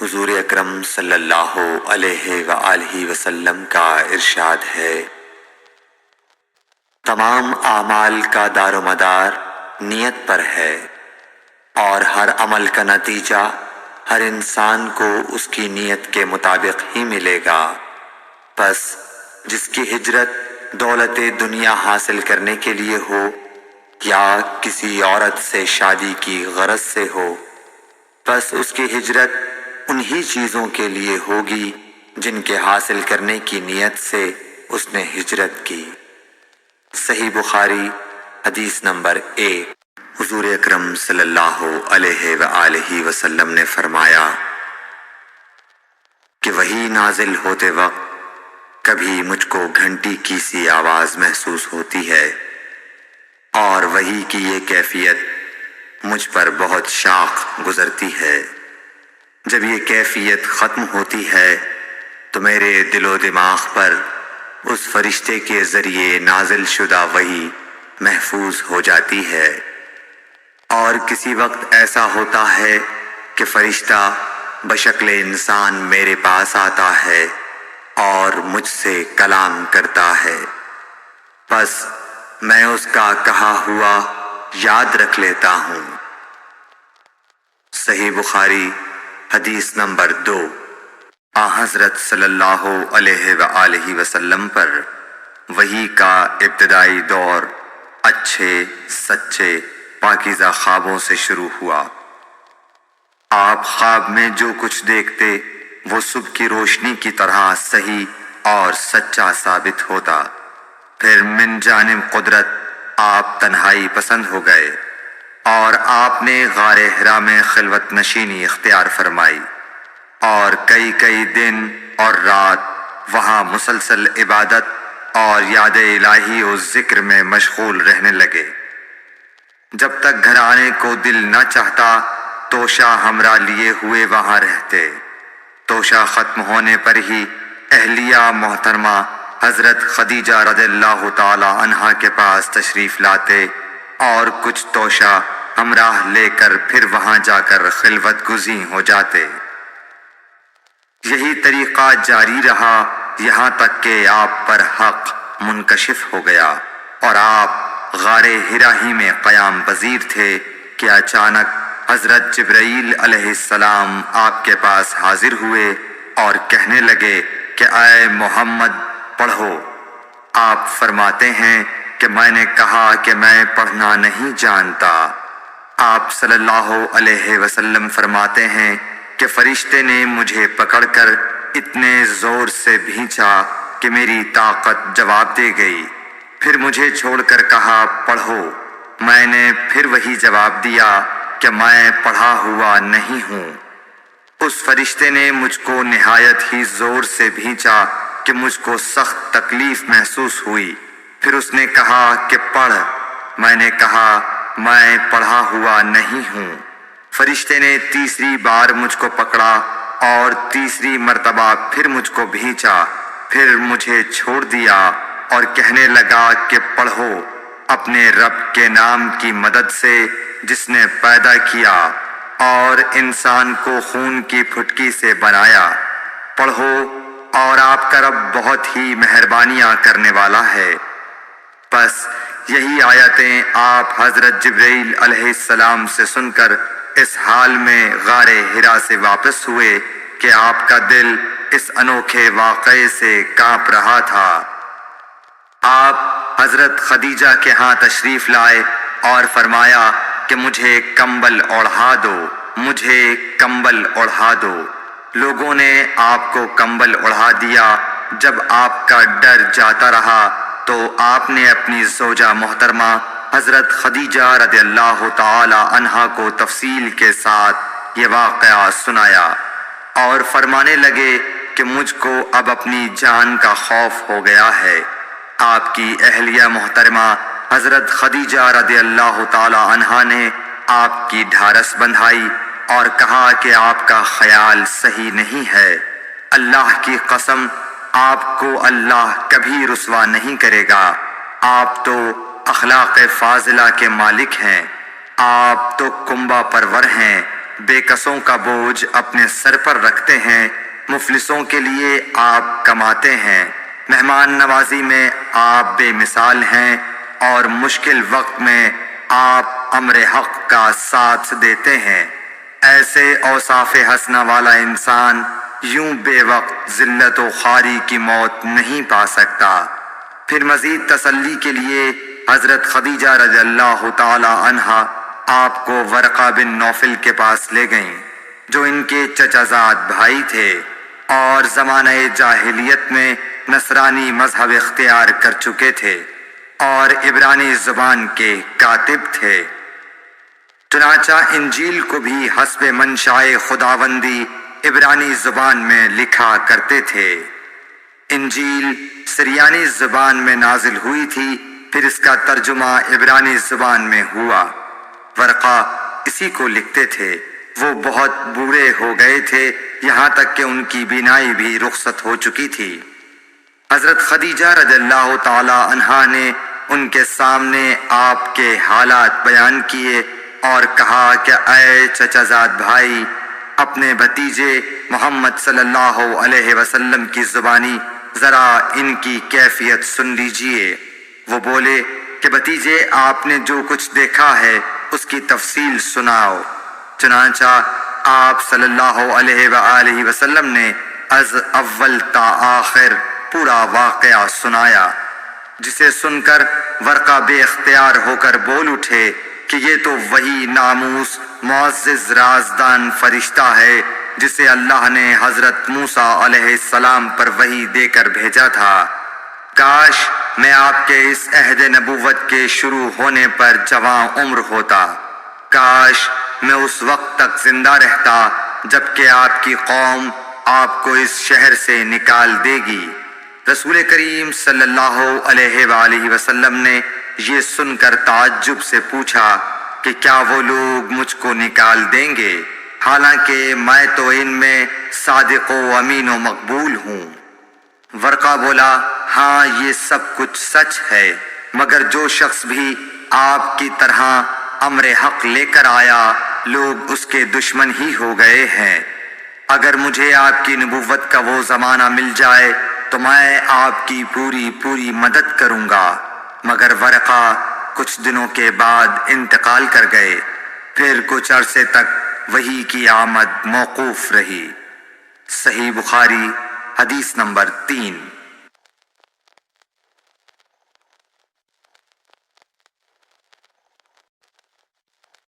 حضور اکرم صلی اللہ علیہ وآلہ وسلم کا ارشاد ہے، تمام اعمال کا دار و مدار نیت پر ہے، اور ہر عمل کا نتیجہ ہر انسان کو اس کی نیت کے مطابق ہی ملے گا۔ پس جس کی ہجرت دولت دنیا حاصل کرنے کے لیے ہو یا کسی عورت سے شادی کی غرض سے ہو، پس اس کی ہجرت انہی چیزوں کے لیے ہوگی جن کے حاصل کرنے کی نیت سے اس نے ہجرت کی۔ صحیح بخاری حدیث نمبر 1۔ حضور اکرم صلی اللہ علیہ وآلہ وسلم نے فرمایا کہ وحی نازل ہوتے وقت کبھی مجھ کو گھنٹی کی سی آواز محسوس ہوتی ہے، اور وحی کی یہ کیفیت مجھ پر بہت شاق گزرتی ہے۔ جب یہ کیفیت ختم ہوتی ہے تو میرے دل و دماغ پر اس فرشتے کے ذریعے نازل شدہ وحی محفوظ ہو جاتی ہے، اور کسی وقت ایسا ہوتا ہے کہ فرشتہ بشکل انسان میرے پاس آتا ہے اور مجھ سے کلام کرتا ہے، پس میں اس کا کہا ہوا یاد رکھ لیتا ہوں۔ صحیح بخاری حدیث نمبر 2۔ حضرت صلی اللہ علیہ وآلہ وسلم پر وحی کا ابتدائی دور اچھے سچے پاکیزہ خوابوں سے شروع ہوا۔ آپ خواب میں جو کچھ دیکھتے وہ صبح کی روشنی کی طرح صحیح اور سچا ثابت ہوتا۔ پھر من جانب قدرت آپ تنہائی پسند ہو گئے، اور آپ نے غار حرا میں خلوت نشینی اختیار فرمائی، اور کئی دن اور رات وہاں مسلسل عبادت اور یاد الہی و ذکر میں مشغول رہنے لگے۔ جب تک گھر آنے کو دل نہ چاہتا توشہ ہمراہ لیے ہوئے وہاں رہتے۔ توشہ ختم ہونے پر ہی اہلیہ محترمہ حضرت خدیجہ رضی اللہ تعالی عنہا کے پاس تشریف لاتے، اور کچھ توشہ ہمراہ لے کر پھر وہاں جا کر خلوت گزین ہو جاتے۔ یہی طریقہ جاری رہا یہاں تک کہ آپ پر حق منکشف ہو گیا، اور آپ غار حرا ہی میں قیام پذیر تھے کہ اچانک حضرت جبرائیل علیہ السلام آپ کے پاس حاضر ہوئے اور کہنے لگے کہ اے محمد پڑھو۔ آپ فرماتے ہیں کہ میں نے کہا کہ میں پڑھنا نہیں جانتا۔ آپ صلی اللہ علیہ وسلم فرماتے ہیں کہ فرشتے نے مجھے پکڑ کر اتنے زور سے بھینچا کہ میری طاقت جواب دے گئی۔ پھر مجھے چھوڑ کر کہا پڑھو۔ میں نے پھر وہی جواب دیا کہ میں پڑھا ہوا نہیں ہوں۔ اس فرشتے نے مجھ کو نہایت ہی زور سے بھینچا کہ مجھ کو سخت تکلیف محسوس ہوئی۔ پھر اس نے کہا کہ پڑھ۔ میں نے کہا میں پڑھا ہوا نہیں ہوں۔ فرشتے نے تیسری بار مجھ کو پکڑا اور تیسری مرتبہ پھر مجھ کو بھینچا، پھر مجھے چھوڑ دیا اور کہنے لگا کہ پڑھو اپنے رب کے نام کی مدد سے جس نے پیدا کیا اور انسان کو خون کی پھٹکی سے بنایا۔ پڑھو اور آپ کا رب بہت ہی مہربانیاں کرنے والا ہے۔ پس یہی آیتیں آپ حضرت جبرائیل علیہ السلام سے سن کر اس حال میں غار حرا سے واپس ہوئے کہ آپ کا دل اس انوکھے واقعے سے کانپ رہا تھا۔ آپ حضرت خدیجہ کے ہاں تشریف لائے اور فرمایا کہ مجھے کمبل اوڑھا دو، مجھے کمبل اوڑھا دو۔ لوگوں نے آپ کو کمبل اوڑھا دیا۔ جب آپ کا ڈر جاتا رہا تو آپ نے اپنی زوجہ محترمہ حضرت خدیجہ رضی اللہ تعالی عنہا کو تفصیل کے ساتھ یہ واقعہ سنایا، اور فرمانے لگے کہ مجھ کو اب اپنی جان کا خوف ہو گیا ہے۔ آپ کی اہلیہ محترمہ حضرت خدیجہ رضی اللہ تعالی عنہا نے آپ کی ڈھارس بندھائی اور کہا کہ آپ کا خیال صحیح نہیں ہے۔ اللہ کی قسم آپ کو اللہ کبھی رسوا نہیں کرے گا۔ آپ تو اخلاق فاضلہ کے مالک ہیں، آپ تو کنبہ پرور ہیں بے کسوں کا بوجھ اپنے سر پر رکھتے ہیں، مفلسوں کے لیے آپ کماتے ہیں، مہمان نوازی میں آپ بے مثال ہیں، اور مشکل وقت میں آپ امر حق کا ساتھ دیتے ہیں۔ ایسے اوصاف حسنہ والا انسان یوں بے وقت ذلت و خواری کی موت نہیں پا سکتا۔ پھر مزید تسلی کے لیے حضرت خدیجہ رضی اللہ تعالی عنہا آپ کو ورقہ بن نوفل کے پاس لے گئیں، جو ان کے چچا زاد بھائی تھے اور زمانہ جاہلیت میں نصرانی مذہب اختیار کر چکے تھے اور عبرانی زبان کے کاتب تھے۔ چنانچہ انجیل کو بھی حسب منشائے خداوندی عبرانی زبان میں لکھا کرتے تھے۔ انجیل سریانی زبان میں نازل ہوئی تھی، پھر اس کا ترجمہ عبرانی زبان میں ہوا۔ ورقہ اسی کو لکھتے تھے۔ وہ بہت بوڑھے ہو گئے تھے، یہاں تک کہ ان کی بینائی بھی رخصت ہو چکی تھی۔ حضرت خدیجہ رضی اللہ تعالی عنہا نے ان کے سامنے آپ کے حالات بیان کیے اور کہا کہ اے چچا زاد بھائی، اپنے بھتیجے محمد صلی اللہ علیہ وسلم کی زبانی ذرا ان کی کیفیت سن لیجئے۔ وہ بولے کہ بھتیجے، آپ نے جو کچھ دیکھا ہے اس کی تفصیل سناؤ۔ چنانچہ آپ صلی اللہ علیہ وآلہ وسلم نے از اول تا آخر پورا واقعہ سنایا، جسے سن کر ورقہ بے اختیار ہو کر بول اٹھے کہ یہ تو وہی ناموس معزز رازدان فرشتہ ہے جسے اللہ نے حضرت موسیٰ علیہ السلام پر وحی دے کر بھیجا تھا۔ کاش میں آپ کے اس عہد نبوت کے شروع ہونے پر جوان عمر ہوتا، کاش میں اس وقت تک زندہ رہتا جبکہ آپ کی قوم آپ کو اس شہر سے نکال دے گی۔ رسول کریم صلی اللہ علیہ وآلہ وسلم نے یہ سن کر تعجب سے پوچھا کہ کیا وہ لوگ مجھ کو نکال دیں گے، حالانکہ میں تو ان میں صادق و امین و مقبول ہوں۔ ورقہ بولا، ہاں یہ سب کچھ سچ ہے، مگر جو شخص بھی آپ کی طرح امر حق لے کر آیا لوگ اس کے دشمن ہی ہو گئے ہیں۔ اگر مجھے آپ کی نبوت کا وہ زمانہ مل جائے تو میں آپ کی پوری مدد کروں گا، مگر ورقہ کچھ دنوں کے بعد انتقال کر گئے۔ پھر کچھ عرصے تک وحی کی آمد موقوف رہی۔ صحیح بخاری حدیث نمبر 3۔